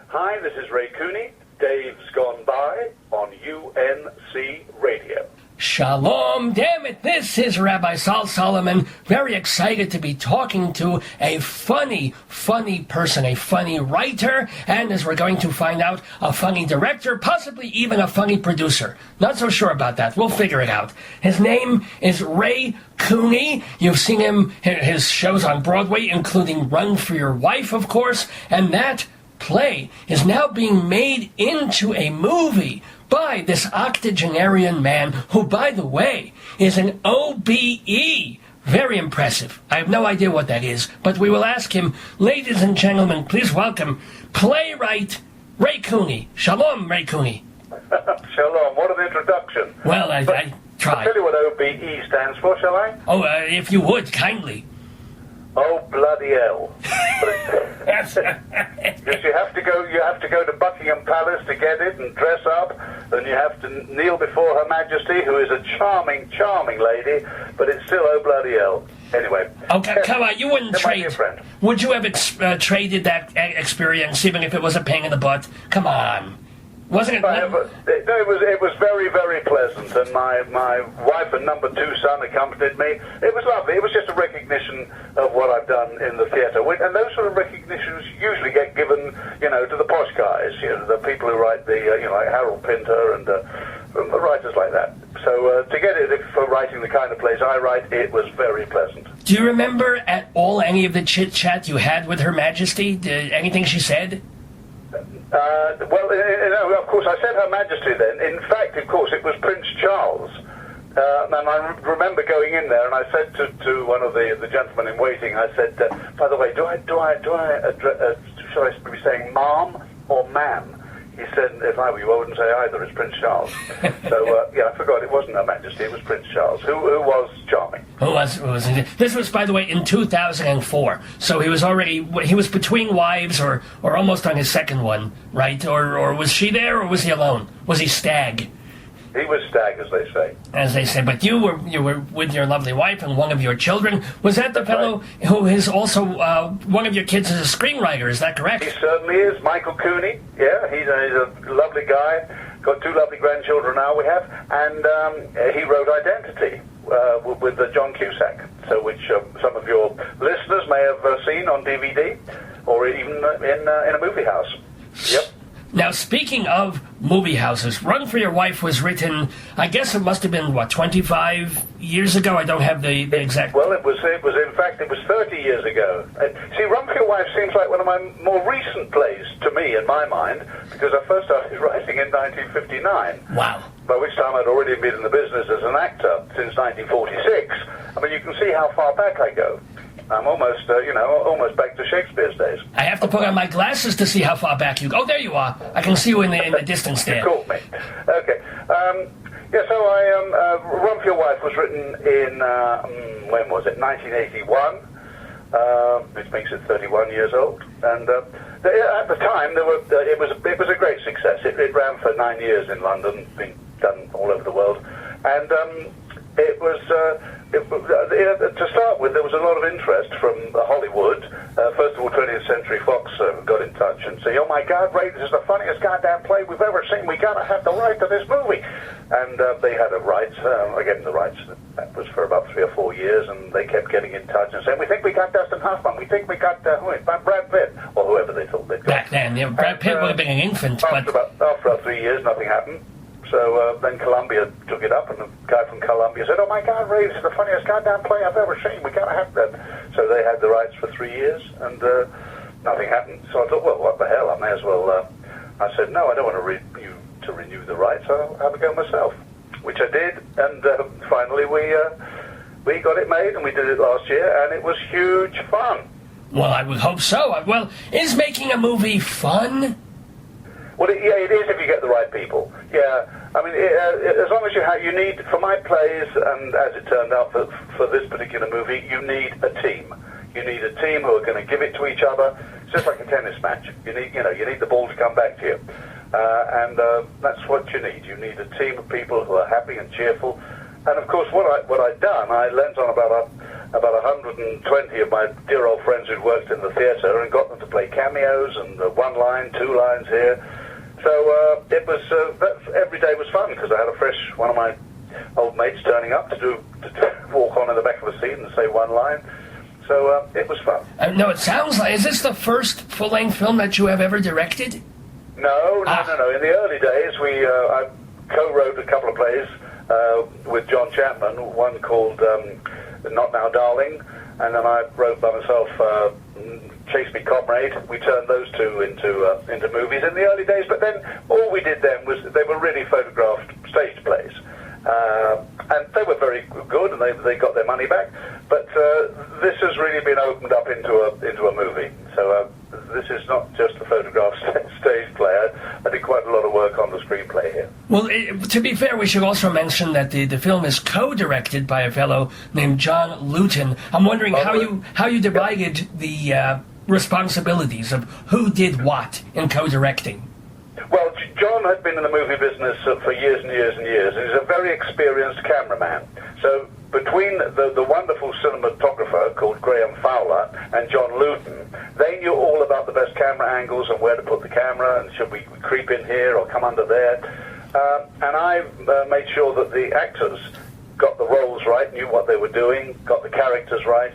Hi, this is Ray Cooney. Dave's Gone By on UNC Radio. Shalom, damn it, this is Rabbi Sol Solomon, very excited to be talking to a funny person, a funny writer, and as we're going to find out, a funny director, possibly even a funny producer. Not so sure about that, we'll figure it out. His name is Ray Cooney. You've seen him, his shows on Broadway, including Run for Your Wife, of course, and that play is now being made into a movie by this octogenarian man who, by the way, is an OBE. Very impressive. I have no idea what that is, but we will ask him. Ladies and gentlemen, please welcome playwright Ray Cooney. Shalom, Ray Cooney. Shalom. What an introduction. Well, I tried. I'll tell you what OBE stands for, shall I? Oh, if you would, kindly. Oh, bloody hell. Because you have to go to Buckingham Palace to get it and dress up, and you have to kneel before Her Majesty, who is a charming, charming lady, but it's still oh, bloody hell. Anyway. Okay, come on, you wouldn't trade. Would you have traded that experience, even if it was a pain in the butt? Come on. Wasn't it? No, it was very, very pleasant, and my wife and number 2 son accompanied me. It was lovely. It was just a recognition of what I've done in the theatre. And those sort of recognitions usually get given, to the posh guys, the people who write like Harold Pinter and writers like that. So to get it for writing the kind of plays I write, it was very pleasant. Do you remember at all any of the chit-chat you had with Her Majesty? Anything she said? Of course, I said Her Majesty then. In fact, of course, it was Prince Charles. And I remember going in there, and I said to one of the gentlemen in waiting, I said, by the way, should I be saying ma'am or ma'am? He said, if I were you, I wouldn't say either. It's Prince Charles. So, I forgot. It wasn't Her Majesty. It was Prince Charles, who was charming. Who was? This was, by the way, in 2004. So he was between wives or almost on his second one, right? Or was she there, or was he alone? Was he stag? He was stag, as they say. As they say. But you were with your lovely wife and one of your children. Was that the fellow who is also one of your kids is a screenwriter? Is that correct? He certainly is. Michael Cooney. Yeah, he's a lovely guy. Got 2 lovely grandchildren now we have. And he wrote Identity with John Cusack, which some of your listeners may have seen on DVD or even in a movie house. Yep. Now, speaking of movie houses, Run for Your Wife was written, I guess it must have been, 25 years ago? I don't have the exact... Well, it was 30 years ago. See, Run for Your Wife seems like one of my more recent plays to me, in my mind, because I first started writing in 1959. Wow. By which time I'd already been in the business as an actor since 1946. I mean, you can see how far back I go. I'm almost, almost back to Shakespeare's days. I have to put on my glasses to see how far back you go. Oh, there you are. I can see you in the distance there. You caught me. Okay. Run for Your Wife was written in, when was it? 1981, which makes it 31 years old. And at the time, it was a great success. It ran for 9 years in London, being done all over the world. And it was... to start with, there was a lot of interest from Hollywood. First of all, 20th Century Fox got in touch and said, oh my God, Ray, this is the funniest goddamn play we've ever seen. We gotta have the right to this movie. And they had the rights. I gave them the rights. That was for about 3 or 4 years, and they kept getting in touch and saying, we think we got Dustin Hoffman. We think we got Brad Pitt, or whoever they thought they'd got. Back then, Brad Pitt would have been an infant. After about 3 years, nothing happened. So then Columbia took it up, and the guy from Columbia said, oh my God, Ray, this is the funniest goddamn play I've ever seen. We gotta have that. So they had the rights for 3 years, and nothing happened. So I thought, well, what the hell? I may as well. I said, no, I don't want to renew the rights. I'll have a go myself, which I did, and finally we got it made, and we did it last year, and it was huge fun. Well, I would hope so. Well, is making a movie fun? Well, it is if you get the right people. Yeah, I mean, as long as you need, for my plays, and as it turned out for this particular movie, you need a team. You need a team who are going to give it to each other. It's just like a tennis match. You need the ball to come back to you, and that's what you need. You need a team of people who are happy and cheerful. And of course, what I'd done, I lent on about about 120 of my dear old friends who'd worked in the theatre and got them to play cameos and one line, two lines here. So it was every day was fun because I had one of my old mates turning up to walk on in the back of a seat and say one line. So it was fun. No, it sounds like, is this the first full-length film that you have ever directed? No. In the early days, I co-wrote a couple of plays with John Chapman, one called Not Now Darling, and then I wrote by myself Chase Me Comrade. We turned those two into movies in the early days, but then all we did then was they were really photographed stage plays. And they were very good, and they got their money back. But this has really been opened up into a movie. So this is not just a photographed stage play. I did quite a lot of work on the screenplay here. Well, to be fair, we should also mention that the film is co-directed by a fellow named John Luton. I'm wondering how you divided the responsibilities of who did what in co-directing. Well, John had been in the movie business for years and years and years. He's a very experienced cameraman. So between the wonderful cinematographer called Graham Fowler and John Luton, they knew all about the best camera angles and where to put the camera and should we creep in here or come under there. And I made sure that the actors got the roles right, knew what they were doing, got the characters right.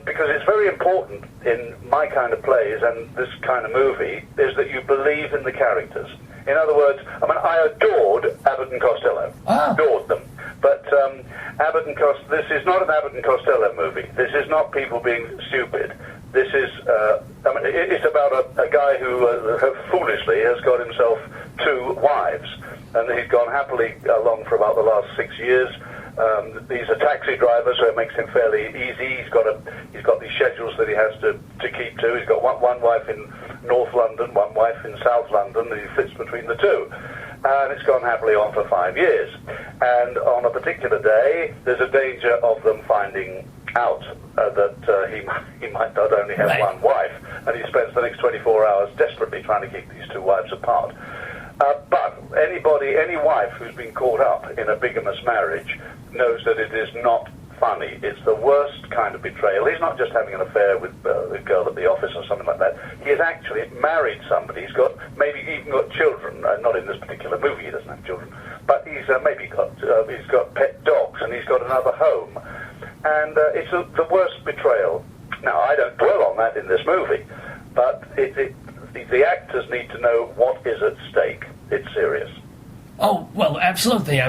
Because it's very important in my kind of plays and this kind of movie is that you believe in the characters. In other words, I adored Abbott and Costello. Adored them. But this is not an Abbott and Costello movie. This is not people being stupid. This is, it's about a guy who foolishly has got himself 2 wives. And he's gone happily along for about the last 6 years. He's a taxi driver, so it makes him fairly easy. He's got these schedules that he has to keep to. He's got one wife in North London, one wife in South London, and he fits between the two. And it's gone happily on for 5 years. And on a particular day, there's a danger of them finding out that he might not only have one wife, and he spends the next 24 hours desperately trying to keep these 2 wives apart. But any wife who's been caught up in a bigamous marriage knows that it is not funny. It's the worst kind of betrayal. He's not just having an affair with a girl at the office or something like that. He has actually married somebody. He's got maybe even got children. Not in this particular movie, he doesn't have children. But he's he's got pet dogs and he's got another home. And it's the worst betrayal. Now, I don't dwell on that in this movie, but the actors need to know what is at stake. It's serious. Oh, well, absolutely.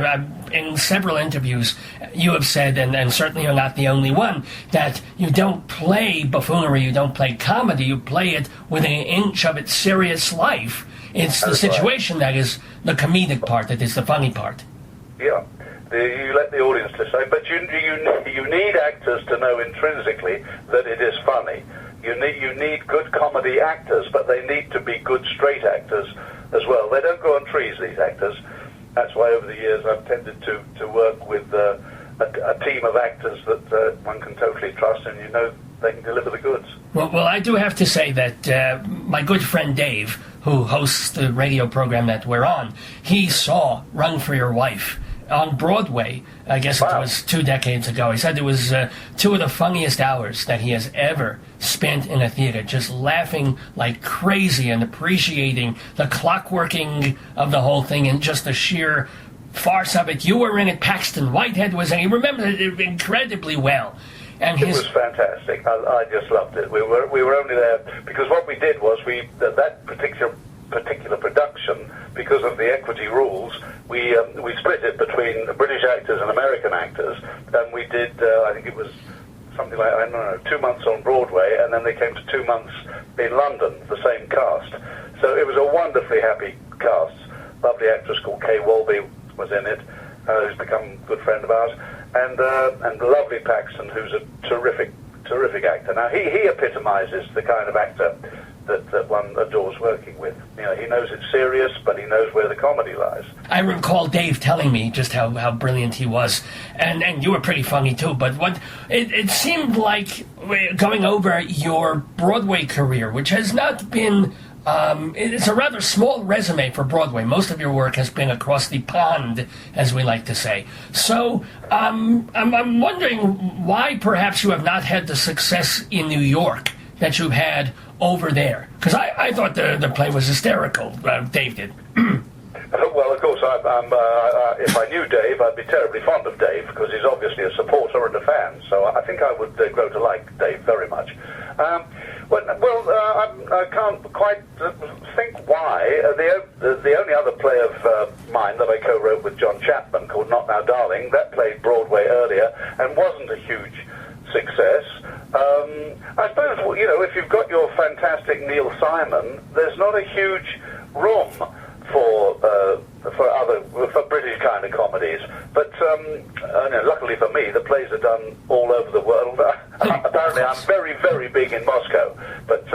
In several interviews, you have said, and certainly you're not the only one, that you don't play buffoonery, you don't play comedy, you play it within an inch of its serious life. It's the situation that is the comedic part, that is the funny part. Yeah. You let the audience decide, but you need actors to know intrinsically that it is funny. You need good comedy actors, but they need to be good straight actors as well. They don't grow on trees, these actors. That's why over the years I've tended to work with a team of actors that one can totally trust, and they can deliver the goods. Well, I do have to say that my good friend Dave, who hosts the radio program that we're on, he saw Run for Your Wife on Broadway. I guess it was 2 decades ago. He said it was 2 of the funniest hours that he has ever spent in a theater, just laughing like crazy and appreciating the clockworking of the whole thing and just the sheer farce of it. You were in it, Paxton Whitehead was in it. He remembered it incredibly well. And it was fantastic. I just loved it. We were only there because what we did was that particular production, because of the equity rules, we split it between British actors and American actors, and we did I think it was something like 2 months on Broadway, and then they came to 2 months in London, the same cast. So it was a wonderfully happy cast. Lovely actress called Kay Walby was in it, who's become a good friend of ours, and lovely Paxton, who's a terrific actor. Now he epitomises the kind of actor that one adores working with. He knows it's serious, but he knows where the comedy lies. I recall Dave telling me just how brilliant he was, and you were pretty funny too, but it seemed like going over your Broadway career, which has not been It's a rather small resume for Broadway. Most of your work has been across the pond, as we like to say. So I'm wondering why perhaps you have not had the success in New York that you've had over there. Because I thought the play was hysterical. Dave did. Well, of course, if I knew Dave, I'd be terribly fond of Dave, because he's obviously a supporter and a fan. So I think I would grow to like Dave very much. I can't quite think why. The only other play of mine that I co-wrote with John Chapman, called Not Now Darling, that played Broadway earlier and wasn't a huge success. I suppose, if you've got your fantastic Neil Simon, there's not a huge room for British kind of comedies, but luckily for me, the plays are done all over the world. Apparently, I'm very, very big in Moscow, but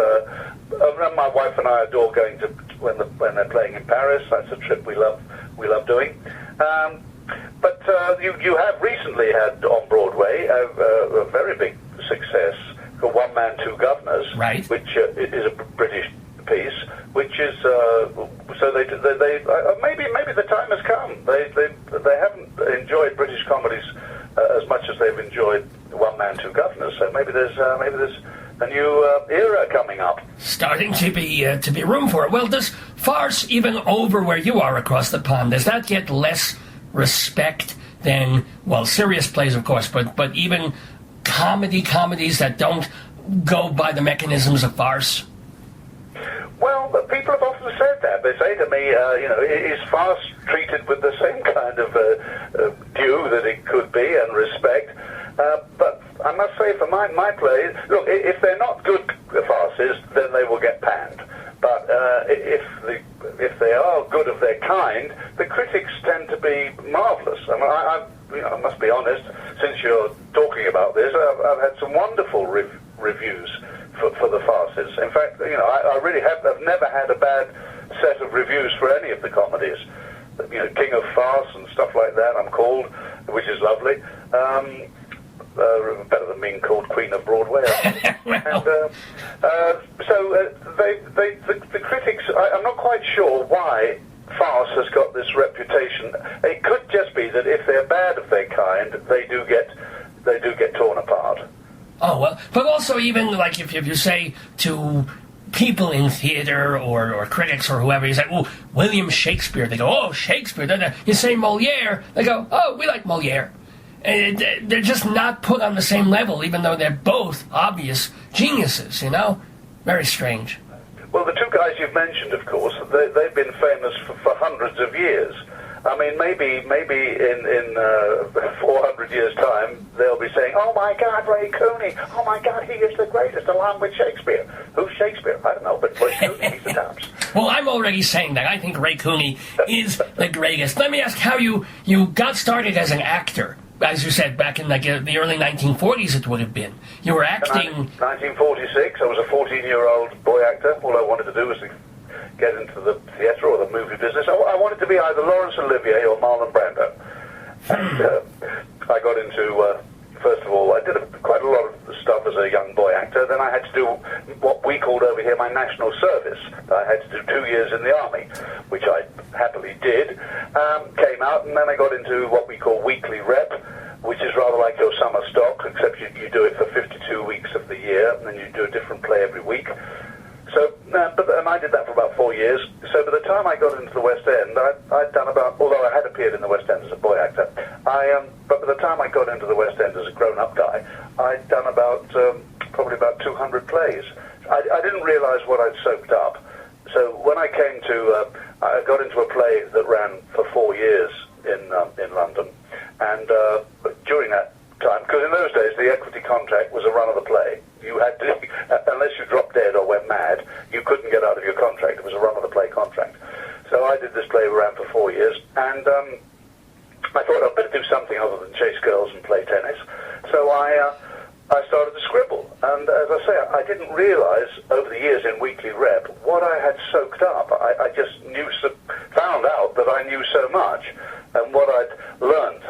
my wife and I adore going to when they're playing in Paris. That's a trip we love doing. But you have recently had on Broadway a very big success for One Man, Two Governors, right, which is a British piece, which is so they maybe the time has come. They haven't enjoyed British comedies as much as they've enjoyed One Man, Two Governors. So maybe there's a new era coming up. Starting to be room for it. Well, does farce, even over where you are across the pond, does that get less respect than, well, serious plays, of course, but even comedies that don't go by the mechanisms of farce? Well, people have often said that. They say to me, is farce treated with the same kind of due that it could be and respect? But I must say, for my plays, look, if they're not good farces, then they will get panned. But if they are good of their kind, the critics tend to be marvellous. I must be honest, since you're talking about this, I've had some wonderful reviews for the farces. In fact, I really I've never had a bad set of reviews for any of the comedies. King of Farce and stuff like that, I'm called, which is lovely. Better than being called Queen of Broadway. The critics, I'm not quite sure why farce has got this reputation. It could just be that if they're bad of their kind, they do get torn apart. Oh, well, but also even like if you say to people in theater or critics or whoever, you say, oh, William Shakespeare, they go, oh, Shakespeare. You say Moliere, they go, oh, we like Moliere. And they're just not put on the same level, even though they're both obvious geniuses, Very strange. Well, the two guys you've mentioned, of course, they've been famous for hundreds of years. I mean, maybe in 400 years' time, they'll be saying, oh, my God, Ray Cooney, oh, my God, he is the greatest, along with Shakespeare. Who's Shakespeare? I don't know, but Ray Cooney, he's the tops. Well, I'm already saying that. I think Ray Cooney is the greatest. Let me ask how you got started as an actor. As you said, back in the early 1940s it would have been. You were acting... 1946, I was a 14-year-old boy actor. All I wanted to do was to get into the theatre or the movie business. I wanted to be either Laurence Olivier or Marlon Brando. And I got into, first of all, I did quite a lot of stuff as a young boy actor. Then I had to do what we called over here my national service. I had to do 2 years in the army, which I happily did. Came out, and then I got into what we call weekly rep, which is rather like your summer stock, except you do it for 52 weeks of the year, and then you do a different play every week. So, and I did that for about 4 years. So by the time I got into the West End, I'd done about, although I had appeared in the West End as a boy actor, but by the time I got into the West End as a grown-up guy, I'd done probably about 200 plays. I didn't realize what I'd soaked up. So when I came to, I got into a play that ran for 4 years in London, and during that time, because in those days the equity contract was a run of the play. You had to, unless you dropped dead or went mad, you couldn't get out of your contract. It was a run of the play contract. So I did this play around for 4 years, and I thought I'd better do something other than chase girls and play tennis. So I started to scribble, and as I say, I didn't realize over the years in weekly rep what I had soaked up. I just found out that I knew so much, and what I'd learned.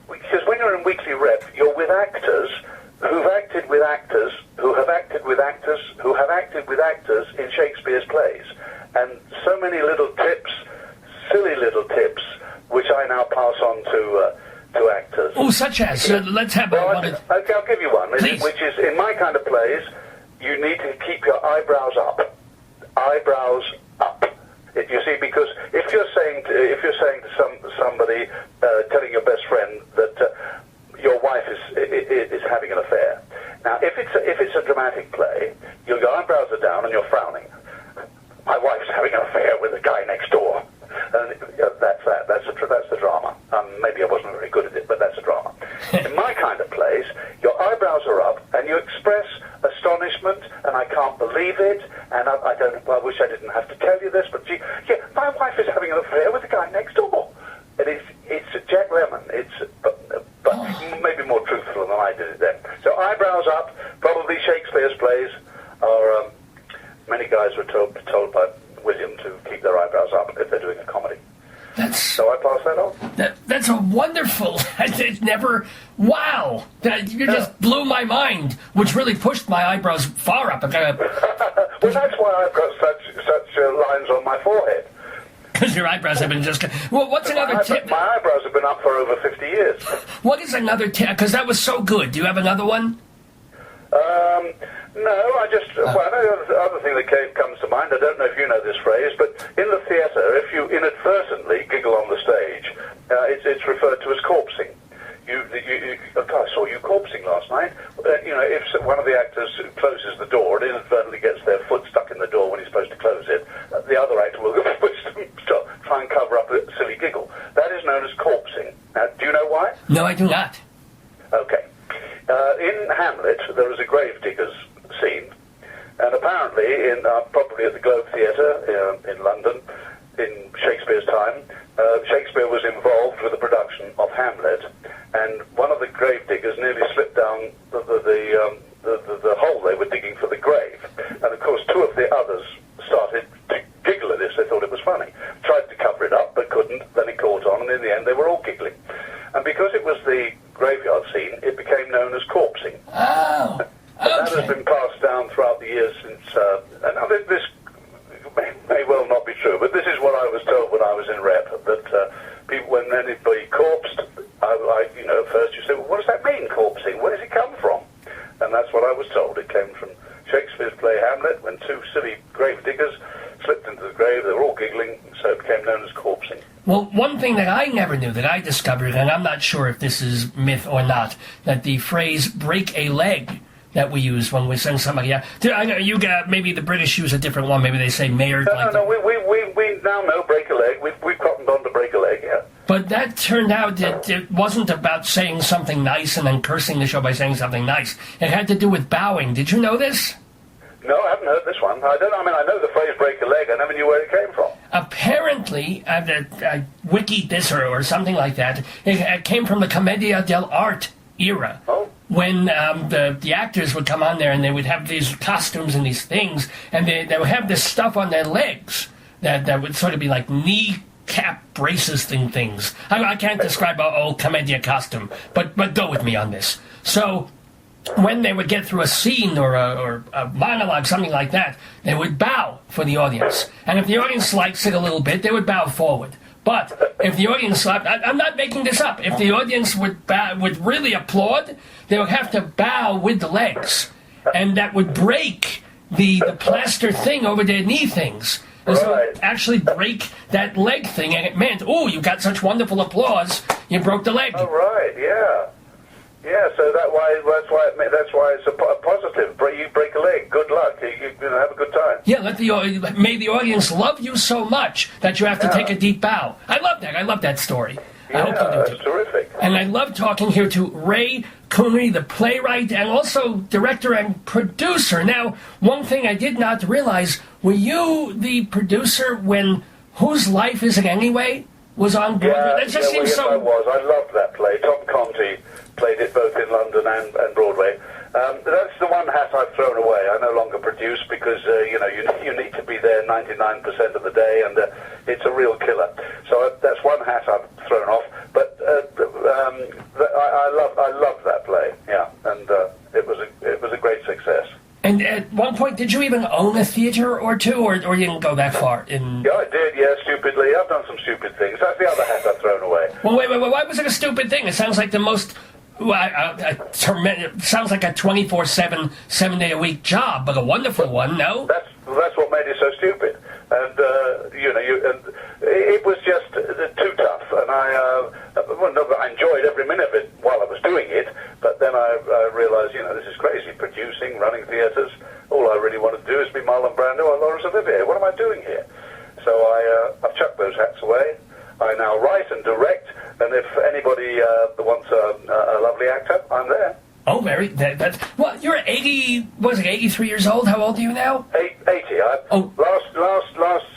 Because when you're in weekly rep, you're with actors who've acted with actors, who have acted with actors, who have acted with actors in Shakespeare. Shakespeare's plays. And so many little tips, silly little tips, which I now pass on to actors. Oh, such as? Let's have one. Okay, I'll give you one. Please. Which is, in my kind of plays, you need to keep your eyebrows up. Eyebrows up. You see, because if you're saying to somebody, telling your best friend that your wife is having an affair. Now, if it's a dramatic play, your eyebrows are down and you're frowning. My wife's having an affair with the guy next door. And that's that. That's the drama. Maybe I wasn't very good at it, but that's a drama. In my kind of plays, your eyebrows are up and you express astonishment and I can't believe it. And I wish I didn't have to tell you this, but my wife is having an affair with the guy next door. And it's Jack Lemmon. But maybe more truthful than I did it then. So eyebrows up. Probably Shakespeare's plays are. Many guys were told by William to keep their eyebrows up if they're doing a comedy. So I pass that on. That's a wonderful. It never. Wow! You just blew my mind, which really pushed my eyebrows far up. Well, that's why I've got such lines on my forehead. Because your eyebrows have been just... Well, what's another tip? My eyebrows have been up for over 50 years. What is another tip? Because that was so good. Do you have another one? No, the other thing that comes to mind, I don't know if you know this phrase, but in the theatre, if you inadvertently giggle on the stage, it's referred to as corpsing. I saw you corpsing last night. If one of the actors closes the door and inadvertently gets their foot stuck in the door when he's supposed to close it, the other actor will try and cover up a silly giggle. That is known as corpsing. Now, do you know why? No, I do not. Okay. In Hamlet, there is a gravedigger's scene, and apparently, probably at the Globe Theatre in London, in Shakespeare's time, Shakespeare was involved with the production of Hamlet, and one of the gravediggers nearly slipped down the hole they were digging for the grave, and of course, two of the others started to giggle at this. They thought it was funny. Tried to cover it up, but couldn't. Then it caught on, and in the end, they were all giggling. And because it was the graveyard scene, it became known as corpsing. Oh, okay. That has been passed down throughout the years since, and I think this may well not be true, but this is what I was told when I was in rep, that people, when anybody corpsed, at first you say, well, what does that mean, corpsing? Where does it come from? And that's what I was told. It came from Shakespeare's play Hamlet, when two silly gravediggers slipped into the grave. They were all giggling, so it became known as corpsing. Well, one thing that I never knew, that I discovered, and I'm not sure if this is myth or not, that the phrase break a leg that we use when we send somebody out. I know you got, maybe the British use a different one. Maybe they say mayor. No, we now know break a leg. We've cottoned on to break a leg, yeah. But that turned out that it wasn't about saying something nice and then cursing the show by saying something nice. It had to do with bowing. Did you know this? No, I haven't heard this one. I know the phrase break a leg. I never knew where it came from. Apparently, I wikied this or something like that. It came from the Commedia dell'arte era. Oh. When the actors would come on there and they would have these costumes and these things, and they would have this stuff on their legs that would sort of be like kneecap braces things. I can't describe an old Commedia costume, but go with me on this. So when they would get through a scene or a monologue, something like that, they would bow for the audience. And if the audience likes it a little bit, they would bow forward. But if the audience, I'm not making this up, if the audience would really applaud, they would have to bow with the legs. And that would break the plaster thing over their knee things. And so it would actually break that leg thing, and it meant, oh, you got such wonderful applause, you broke the leg. Oh, right, yeah. Yeah, so that's why it's a positive. You break a leg. Good luck. You have a good time. Yeah, may the audience love you so much that you have to take a deep bow. I love that. I love that story. Yeah, I hope you do that's too. Terrific. And I love talking here to Ray Cooney, the playwright, and also director and producer. Now, one thing I did not realize, were you the producer when Whose Life Is It Anyway was on Broadway? That just seems I was. I loved that play. Tom Conti played it both in London and Broadway. That's the one hat I've thrown away. I no longer produce because you need to be there 99% of the day, and it's a real killer. So that's one hat I've thrown off. But I loved that play. Yeah, and it was a great success. And one point, did you even own a theater or two, or you didn't go that far? Yeah, I did, yeah, stupidly. I've done some stupid things. That's the other hat I've thrown away. Well, wait, why was it a stupid thing? It sounds like the most... it sounds like a 24/7, 7-day-a-week job, but a wonderful one, no? That's what made it so stupid. And, it was just too tough. And I enjoyed every minute of it while I was doing it, but then I realized, this is crazy. Producing, running theaters, all I really want to do is be Marlon Brando or Laurence Olivier. What am I doing here? So I've chucked those hats away. I now write and direct, and if anybody wants a lovely actor, I'm there. Oh, well, you're 83 years old? How old are you now? 80. Last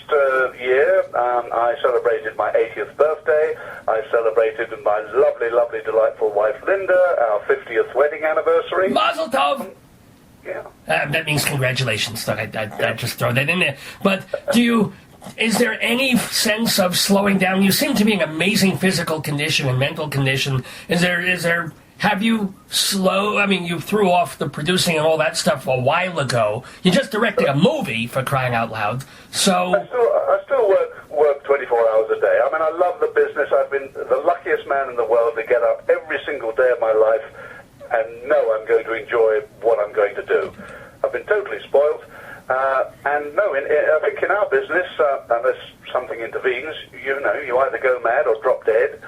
year, I celebrated my 80th birthday. I celebrated my lovely, lovely, delightful wife, Linda, our 50th wedding anniversary. Mazel tov! Yeah. That means congratulations. I just throw that in there. But is there any sense of slowing down? You seem to be in amazing physical condition and mental condition. Have you you threw off the producing and all that stuff a while ago. You just directed a movie, for crying out loud. So I still work 24 hours a day. I mean, I love the business. I've been the luckiest man in the world to get up every single day of my life and know I'm going to enjoy what I'm going to do. I've been totally spoiled. And no, I think in our business, unless something intervenes, you either go mad or drop dead,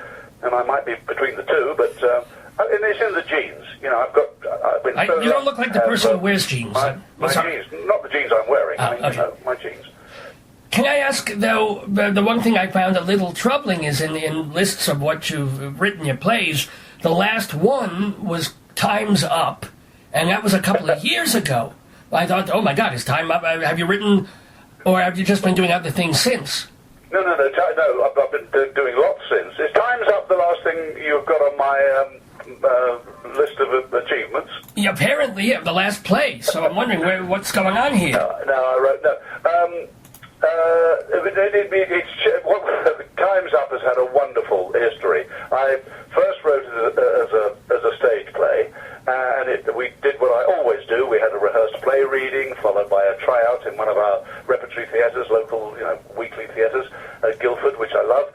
and I might be between the two, but it's in the genes. I've been you don't look like the person who wears jeans. My jeans, not the jeans I'm wearing. Okay. My jeans. Can I ask, though, the one thing I found a little troubling is in lists of what you've written, your plays, the last one was Time's Up, and that was a couple of years ago. I thought, oh my God, is Time Up? Have you written, or have you just been doing other things since? No, I've been doing lots since. Is Time's Up the last thing you've got on my list of achievements? Yeah, apparently, yeah, the last play. So I'm wondering what's going on here. Time's Up has had a wonderful history. I first wrote it as a stage play, and we did what I always do. We had a rehearsed play reading, followed by a tryout in one of our repertory theatres, local, weekly theatres at Guildford, which I love.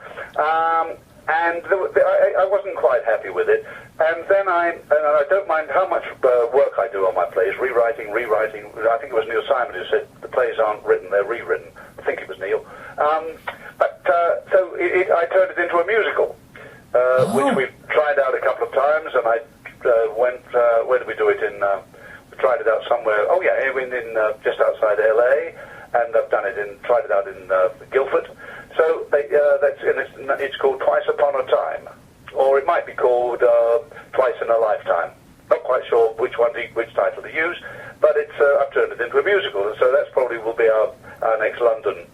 And I wasn't quite happy with it. And then I don't mind how much work I do on my plays, rewriting. I think it was Neil Simon who said the plays aren't written, they're rewritten. I think it was Neil. So I turned it into a musical, which we've tried out a couple of times, and I went, where did we do it in, we tried it out somewhere, in just outside LA, and I've tried it out in Guildford. So it's called Twice Upon a Time, or it might be called Twice in a Lifetime. Not quite sure which title to use, but I've turned it into a musical, and so that's probably will be our next London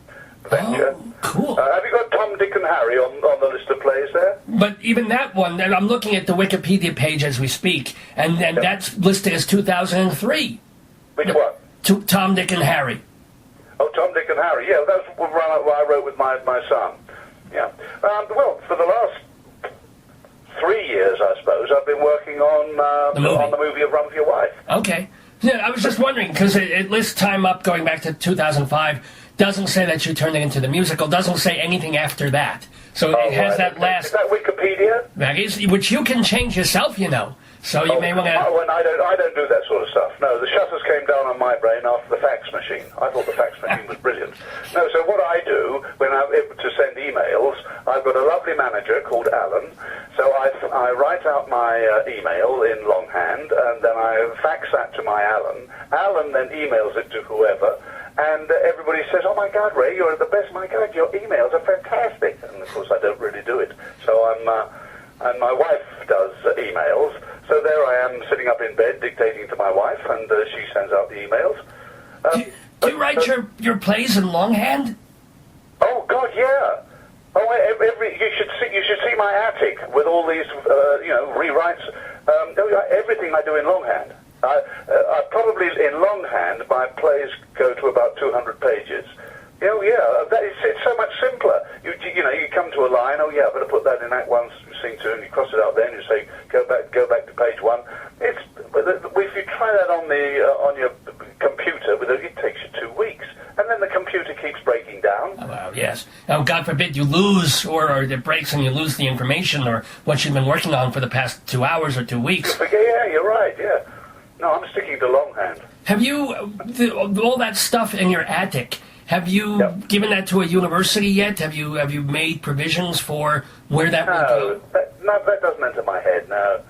venture. Oh, cool. Have you got Tom, Dick, and Harry on the list of plays there? But even that one, and I'm looking at the Wikipedia page as we speak, and that's listed as 2003. Which one? Tom, Dick, and Harry. Oh, Tom, Dick, and Harry. Yeah, that's what I wrote with my son. Yeah. Well, for the last 3 years, I suppose, I've been working on the movie of Run for Your Wife. Okay. Yeah, I was just wondering, because it lists Time Up going back to 2005, doesn't say that you turned it into the musical, doesn't say anything after that. So it has that last... Is that Wikipedia? That is, which you can change yourself, So you may want to... I don't do that sort of stuff. No, the shutters came down on my brain after the fax machine. I thought the fax machine was brilliant. No, so what I do when I'm able to send emails, I've got a lovely manager called Alan. So I write out my email in longhand, and then I fax that to my Alan. Alan then emails it to whoever, and everybody says, "Oh my God, Ray, you're the best. My God, your emails are fantastic." And of course, I don't really do it. So and my wife does emails. So there I am, sitting up in bed, dictating to my wife, and she sends out the emails. Do you write your plays in longhand? Oh God, yeah. You should see my attic with all these rewrites. Everything I do in longhand. I probably in longhand my plays go to about 200 pages. It's so much simpler. You come to a line. Oh yeah, I'm going to put that in Act 1, Scene 2, and you cross it out there, and you say go back to page 1. If you try that on your computer keeps breaking down. Oh, well, yes. Oh, God forbid you lose, or it breaks and you lose the information or what you've been working on for the past 2 hours or 2 weeks. Yeah, you're right, yeah. No, I'm sticking to longhand. Have you, all that stuff in your attic, have you given that to a university yet? Have you made provisions for where that will go? No, that doesn't enter my head, no.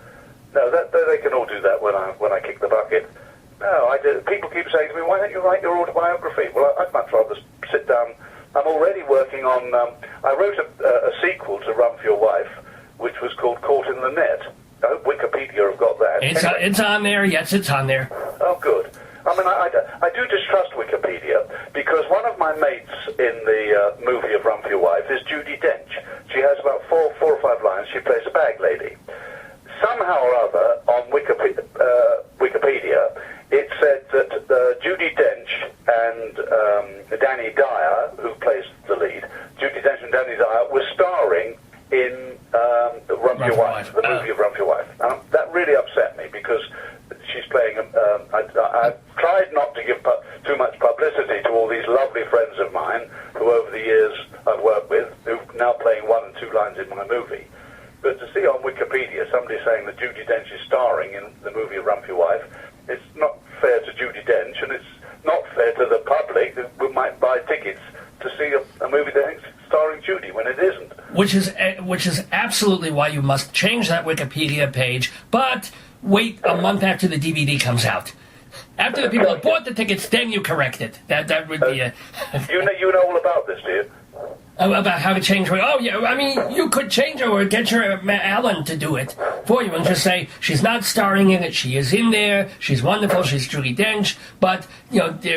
No, they can all do that when I kick the bucket. No, I do. People keep saying to me, why don't you write your autobiography? Well, I'd much rather sit down. I'm already working on, I wrote a sequel to Run for Your Wife, which was called Caught in the Net. I hope Wikipedia have got that. It's on there, yes, it's on there. Oh, good. I mean, I do distrust Wikipedia, because one of my mates in the movie of Run for Your Wife is Judi Dench. She has about four or five lines. She plays a bag lady. Somehow or other, on Wikipedia, it said that Judi Dench and Danny Dyer, who plays the lead, Judi Dench and Danny Dyer, were starring in Run for Your Wife, the movie of Run for Your Wife. That really upset me, because she's playing... I tried not to give too much publicity to all these lovely friends of mine who over the years I've worked with, who are now playing 1 and 2 lines in my movie. But to see on Wikipedia somebody saying that Judi Dench is starring in the movie Run for Your Wife, it's not fair to Judi Dench, and it's not fair to the public who might buy tickets to see a movie that's starring Judi when it isn't. Which is absolutely why you must change that Wikipedia page, but wait a month after the DVD comes out. After the people have bought the tickets, then you correct it. That would be a... you know all about this, do you? About how to change... Oh, yeah, I mean, you could change it or get your Alan to do it for you and just say, she's not starring in it, she is in there, she's wonderful, she's Judi Dench, but,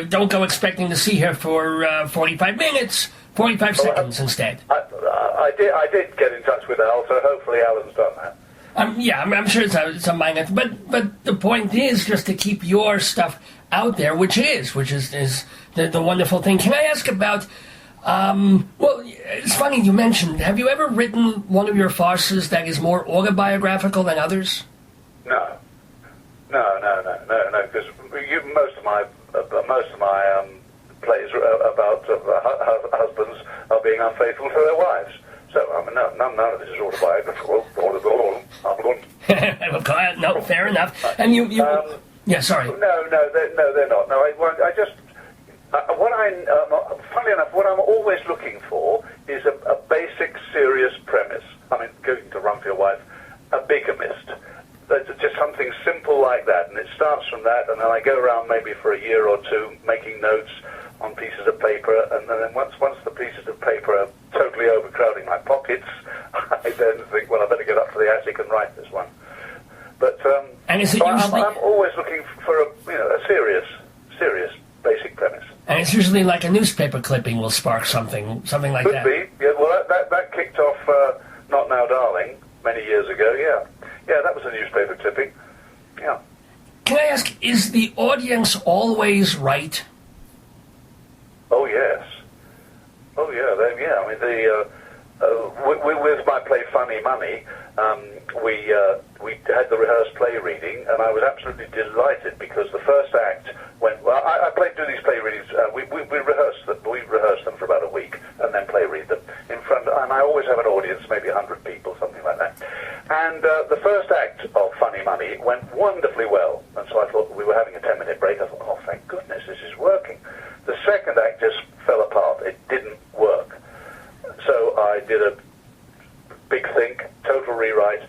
don't go expecting to see her for 45 minutes, 45 seconds instead. I did get in touch with Al, so hopefully Alan's done that. I'm sure it's a minor... But the point is just to keep your stuff out there, which is the wonderful thing. Can I ask about... well, it's funny you mentioned, have you ever written one of your farces that is more autobiographical than others? No, because most of my plays about husbands are being unfaithful to their wives. So, I mean, none of this is autobiographical. No, fair enough. And you yeah, sorry. No, they're not. No, I just... funnily enough, what I'm always looking for is a basic, serious premise. I mean, going to Run for Your Wife, a bigamist. Just something simple like that, and it starts from that, and then I go around maybe for a year or two making notes on pieces of paper, and then once the pieces of paper are totally overcrowding my pockets, I then think, well, I better get up to the attic and write this one. But and is it usually... I'm always looking for a serious basic premise. And it's usually like a newspaper clipping will spark something like that. Could be. Yeah, well, that kicked off Not Now, Darling many years ago, yeah. Yeah, that was a newspaper clipping, yeah. Can I ask, is the audience always right? Oh, yes. Oh, yeah. I mean, with my play Funny Money, we had the rehearsed play reading, and I was absolutely delighted because the first act went well. I do these play readings. We rehearse them. We rehearse them for about a week, and then play read them in front. And I always have an audience, maybe 100 people, something like that. And the first act of Funny Money went wonderfully well, and so I thought we were having a 10-minute break. I thought, oh, thank goodness, this is working. The second act just fell apart. It didn't work. So I did a big think, total rewrite,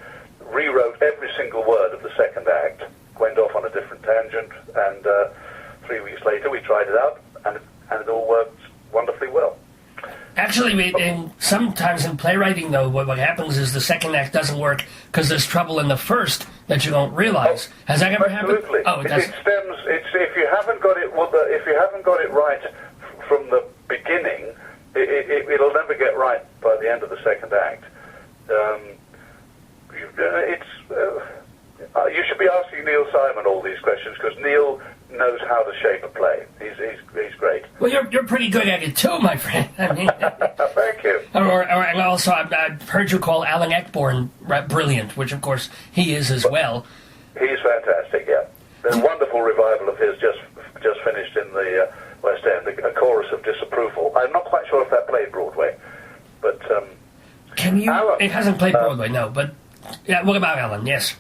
rewrote every single word of the second act, went off on a different tangent, and 3 weeks later we tried it out, and it all worked wonderfully well. Actually, sometimes in playwriting, though, what happens is the second act doesn't work because there's trouble in the first that you don't realize. Has that ever happened? Absolutely. Oh, it stems. If you haven't got it right from the beginning, it'll never get right by the end of the second act. You should be asking Neil Simon all these questions because Neil knows how to shape a play. He's great. Well, you're pretty good at it too, my friend. I mean, thank you. And also, I've heard you call Alan Ayckbourn brilliant, which of course he is as well. He's fantastic. Yeah, there's a wonderful revival of his just finished in the West End, a chorus of disapproval. I'm not quite sure if that played Broadway, but can you? Alan, it hasn't played Broadway, no. But yeah, what about Alan? Yes.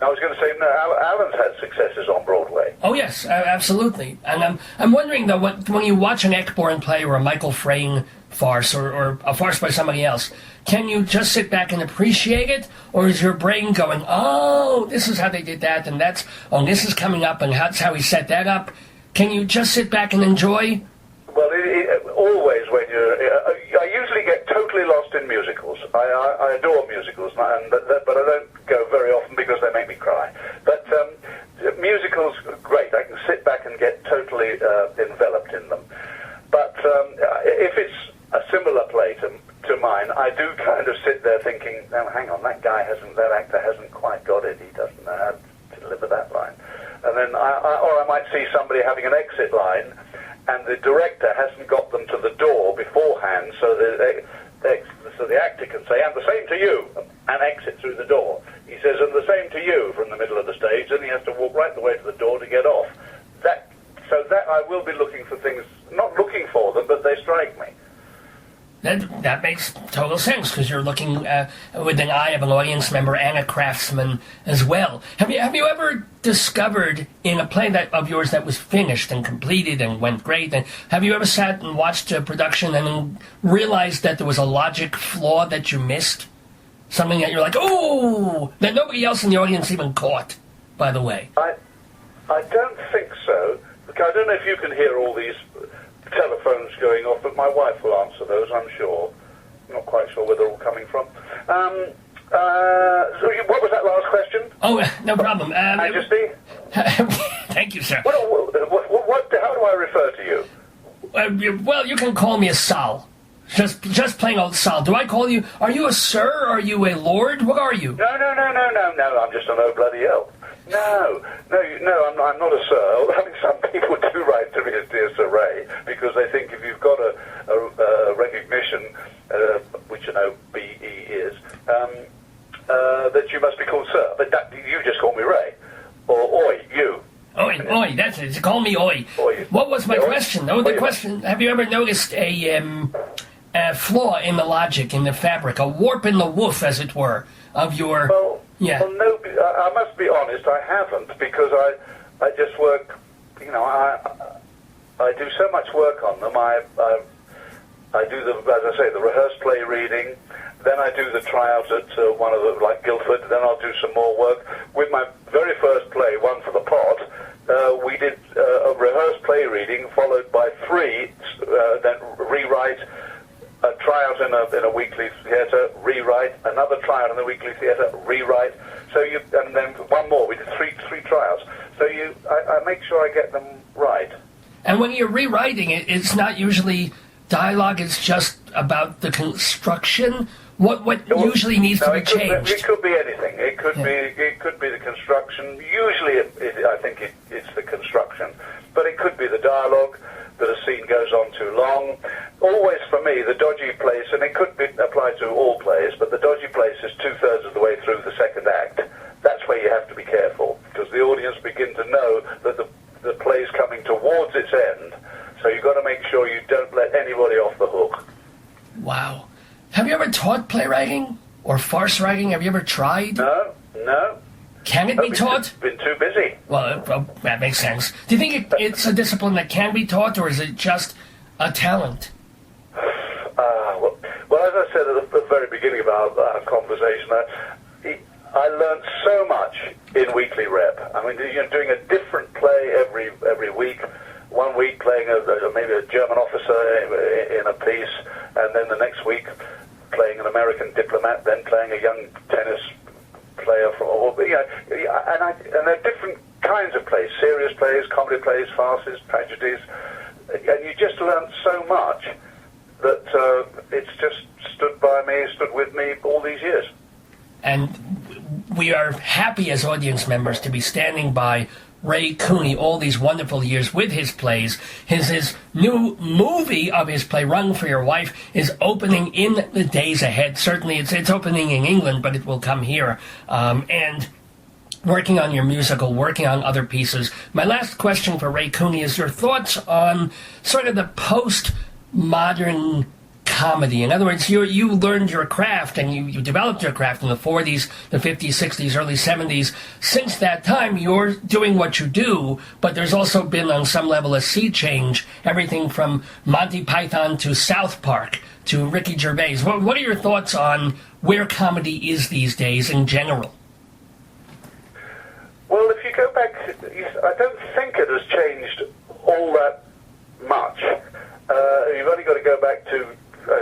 I was going to say no. Alan's had successes on Broadway. Oh yes, absolutely. And I'm wondering though, when you watch an Eckborn play or a Michael Frayn farce or a farce by somebody else, can you just sit back and appreciate it, or is your brain going, oh, this is how they did that, and this is coming up, and that's how he set that up? Can you just sit back and enjoy? Well, always when I usually get totally lost in musicals. I adore musicals, but I don't go very often because they make me cry. But musicals, great. I can sit back and get totally enveloped in them. But if it's a similar play to mine, I do kind of sit there thinking, no, hang on, that actor hasn't quite got it. He doesn't know how to deliver that line. And then, or I might see somebody having an exit line, and the director hasn't got them to the door beforehand, so the actor can say, and the same to you, and exit through the door. He says, and the same to you from the middle of the stage, and he has to walk right the way to the door to get off. So I will be looking for things, not looking for them, but they strike me. That makes total sense, because you're looking with an eye of an audience member and a craftsman as well. Have you ever discovered in a play of yours that was finished and completed and went great, and have you ever sat and watched a production and realized that there was a logic flaw that you missed? Something that you're like, oh, that nobody else in the audience even caught, by the way. I don't think so. Look, I don't know if you can hear all these telephones going off, but my wife will answer those, I'm sure. I'm not quite sure where they're all coming from. So what was that last question? Oh, no problem. Majesty? Thank you, sir. How do I refer to you? Well, you can call me a Sol. Just plain old Sol. Do I call you? Are you a sir? Are you a lord? What are you? No. I'm just an old bloody elf. No, I'm not a sir. I mean, some people do write to me as Dear Sir Ray, because they think if you've got a recognition, which B-E is, that you must be called sir. But you just call me Ray. Or Oi, you. Oi, that's it. Call me Oi. What was my question? No, the question, have you ever noticed a flaw in the logic, in the fabric, a warp in the woof, as it were, of your... Well, no, I must be honest, I haven't, because I just work, I do so much work on them. I do as I say, the rehearsed play reading, then I do the tryouts at one of the, like Guildford, then I'll do some more work. With my very first play, One for the Pot, we did a rehearsed play reading followed by 3, then rewrite, a tryout in a weekly theatre, rewrite, another tryout in the weekly theatre, rewrite. And then one more. We did three tryouts. So I make sure I get them right. And when you're rewriting it, it's not usually dialogue. It's just about the construction. What usually needs to be changed? It could be anything. It could be the construction. Usually, I think it's the construction, but it could be the dialogue. That a scene goes on too long. Always for me, the dodgy place, and it could be applied to all plays, but the dodgy place is 2/3 of the way through the second act. That's where you have to be careful, because the audience begin to know that the play's coming towards its end. So you've got to make sure you don't let anybody off the hook. Wow. Have you ever taught playwriting or farce writing? Have you ever tried? No. Can it be taught? Been too busy. Well, that makes sense. Do you think it's a discipline that can be taught, or is it just a talent? Well, as I said at the very beginning of our conversation, I learned so much in weekly rep. I mean, doing a different play every week. 1 week playing maybe a German officer in a piece, and then the next week playing an American diplomat, then playing a young tennis player and they're different kinds of plays, serious plays, comedy plays, farces, tragedies, and you just learn so much that it's just stood with me all these years. And we are happy as audience members to be standing by Ray Cooney all these wonderful years with his plays. His new movie of his play, Run for Your Wife, is opening in the days ahead. Certainly it's opening in England, but it will come here. And working on your musical, working on other pieces. My last question for Ray Cooney is your thoughts on sort of the post-modern comedy. In other words, you learned your craft and you developed your craft in the 40s, the 50s, 60s, early 70s. Since that time, you're doing what you do, but there's also been on some level a sea change, everything from Monty Python to South Park to Ricky Gervais. What are your thoughts on where comedy is these days in general? Well, if you go back, I don't think it has changed all that much. You've only got to go back to,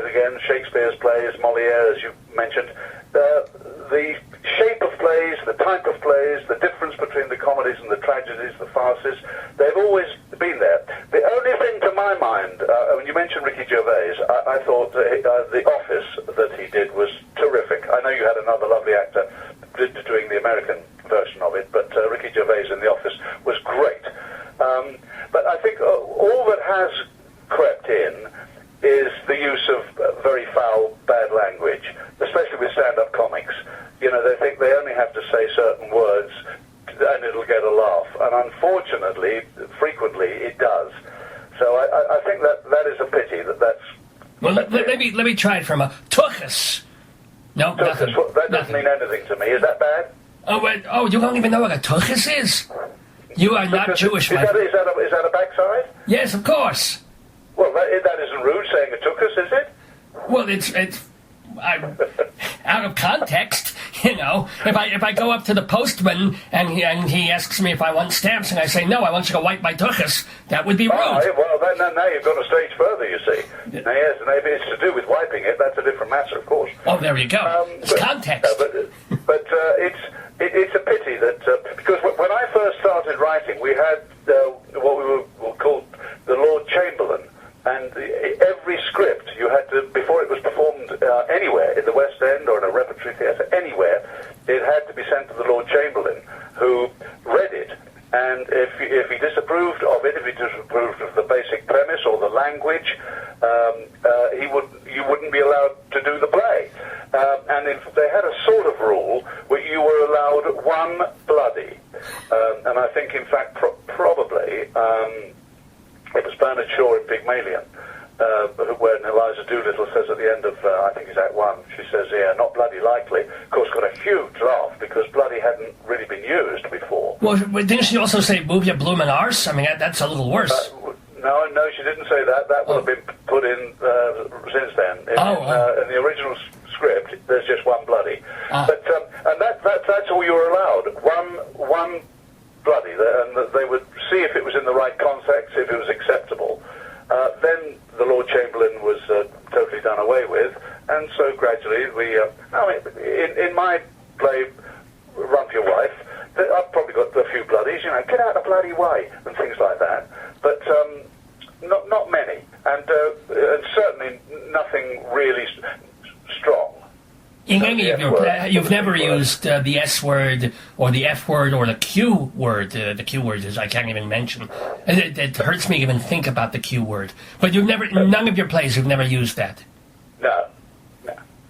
again, Shakespeare's plays, Molière, as you mentioned. The shape of plays, the type of plays, the difference between the comedies and the tragedies, the farces, they've always been there. The only thing to my mind, when you mentioned Ricky Gervais, I thought The Office that he did was terrific. I know you had another lovely actor doing the American version of it, but Ricky Gervais in The Office was great. But I think all that has crept in is the use of very foul, bad language, especially with stand-up comics. You know, they think they only have to say certain words and it'll get a laugh. And unfortunately, frequently, it does. So I think that is a pity that's... Well, let me try it from a tuchus. No, nothing. That doesn't mean anything to me. Is that bad? Oh, you don't even know what a tuchus is? You are not Jewish, is that a backside? Yes, of course. Well, that isn't rude saying a tuchus, is it? Well, I'm out of context, you know. If I go up to the postman and he asks me if I want stamps and I say no, I want you to wipe my tuchus, that would be rude. Well, now you've gone a stage further, you see. Now, yes, and if it's to do with wiping it, that's a different matter, of course. Oh, there you go. It's context. But it's a pity that because when I first started writing, we had what we were called the Lord Chamberlain. And every script you had to, before it was performed anywhere, in the West End or in a repertory theatre, anywhere, it had to be sent to the Lord Chamberlain, who read it. And if he disapproved of it, if he disapproved of the basic premise or the language, you wouldn't be allowed to do the play. And if they had a sort of rule where you were allowed one bloody. And I think, in fact, probably... it was Bernard Shaw in Pygmalion, when Eliza Doolittle says at the end of, I think it's Act 1, she says, yeah, not bloody likely. Of course, got a huge laugh because bloody hadn't really been used before. Well, didn't she also say, move your bloomin' arse? I mean, that's a little worse. No, she didn't say that. That would have been put in since then. In the original script, there's just one bloody. But and that's all you were allowed. One bloody, and they would see if it was in the right context, if it was acceptable. Then the Lord Chamberlain was totally done away with, and so gradually in my play, Rump Your Wife, I've probably got a few bloodies, you know, get out of the bloody way, and things like that. But not many, and certainly nothing really strong. In any of your you've never used the S word or the F word or the Q word. The Q word is I can't even mention. It hurts me to even think about the Q word. But you've never, none of your plays, you've never used that. No.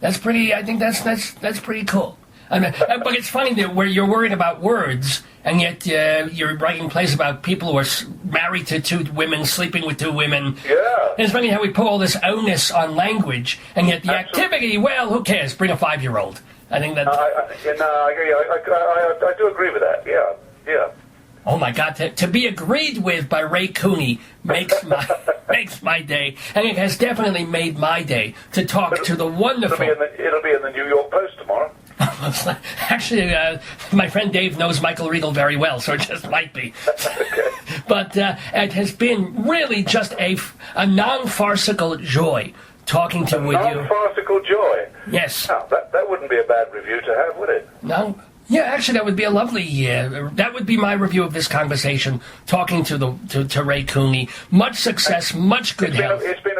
That's pretty. I think that's pretty cool. I mean, but it's funny that where you're worried about words, and yet you're writing plays about people who are married to two women, sleeping with two women. Yeah. And it's funny how we put all this onus on language, and yet the activity, well, who cares? Bring a 5-year-old. I think that... I do agree with that, yeah. Oh, my God, to be agreed with by Ray Cooney makes my day. And it has definitely made my day to talk to the wonderful... It'll be in the New York Post tomorrow. Actually, my friend Dave knows Michael Riegel very well, so it just might be. Okay. But it has been really just a non-farcical joy talking with you. Non-farcical joy? Yes. No, that wouldn't be a bad review to have, would it? No. Yeah, actually, that would be a lovely... that would be my review of this conversation, talking to Ray Cooney. Much success, much good health. It's been